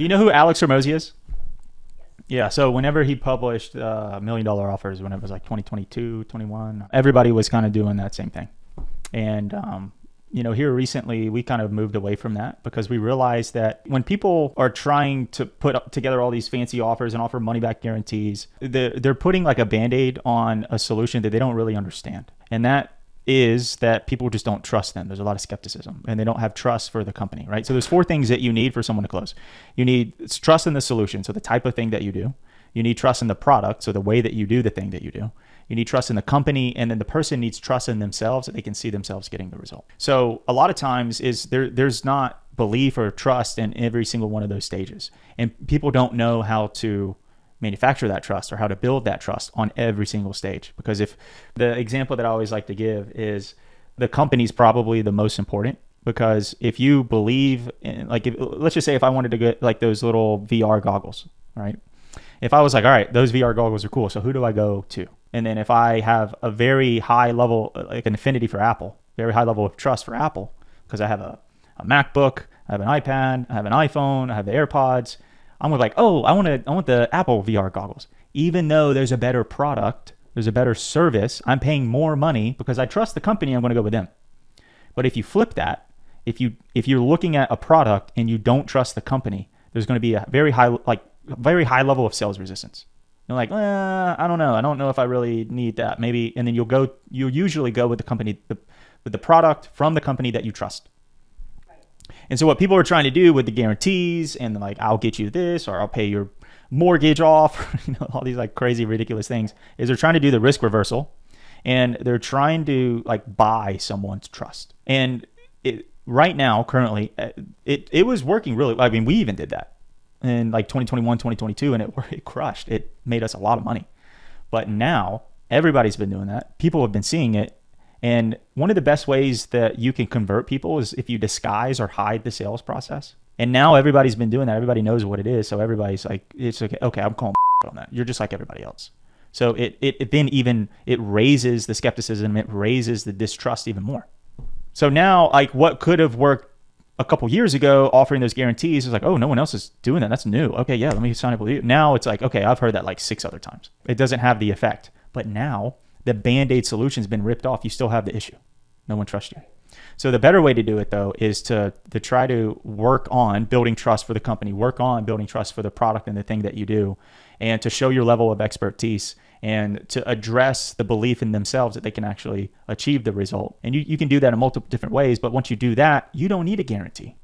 Do you know who Alex Hormozy is? Yeah, so whenever he published $1 million offers, when it was like 2022, 21, everybody was kind of doing that same thing. And, here recently, we kind of moved away from that because we realized that when people are trying to put together all these fancy offers and offer money back guarantees, they're putting like a Band-Aid on a solution that they don't really understand. And that is that people just don't trust them. There's a lot of skepticism and they don't have trust for the company, right? So there's 4 things that you need for someone to close. You need trust in the solution, so the type of thing that you do. You need trust in the product, so the way that you do the thing that you do. You need trust in the company, and then the person needs trust in themselves that they can see themselves getting the result. So a lot of times there's not belief or trust in every single one of those stages. And people don't know how to manufacture that trust or how to build that trust on every single stage. Because if the example that I always like to give is the company's probably the most important, because if you believe in, let's just say if I wanted to get like those little VR goggles, right? If I was like, all right, those VR goggles are cool, so who do I go to? And then if I have a very high level, like an affinity for Apple, very high level of trust for Apple, because I have a MacBook, I have an iPad, I have an iPhone, I have the AirPods, I'm like, oh, I want the Apple VR goggles. Even though there's a better product, there's a better service, I'm paying more money because I trust the company, I'm going to go with them. But if you flip that, if you're looking at a product and you don't trust the company, there's going to be a very high level of sales resistance. You're like, I don't know. I don't know if I really need that. Maybe, and then you'll usually go with the company, with the product from the company that you trust. And so what people are trying to do with the guarantees and like, I'll get you this, or I'll pay your mortgage off, all these like crazy, ridiculous things, is they're trying to do the risk reversal, and they're trying to like buy someone's trust. And right now, currently, it was working really. I mean, we even did that in like 2021, 2022, and it crushed. It made us a lot of money. But now everybody's been doing that. People have been seeing it. And one of the best ways that you can convert people is if you disguise or hide the sales process. And now everybody's been doing that. Everybody knows what it is. So everybody's like, it's okay. Okay, I'm calling on that. You're just like everybody else. So it then even, it raises the skepticism. It raises the distrust even more. So now, like, what could have worked a couple years ago, offering those guarantees, is like, oh, no one else is doing that. That's new. Okay, yeah, let me sign up with you. Now it's like, okay, I've heard that like 6 other times. It doesn't have the effect. But now the Band-Aid solution's been ripped off. You still have the issue. No one trusts you. So the better way to do it, though, is to try to work on building trust for the company, work on building trust for the product and the thing that you do, and to show your level of expertise and to address the belief in themselves that they can actually achieve the result. And you can do that in multiple different ways, but once you do that, you don't need a guarantee.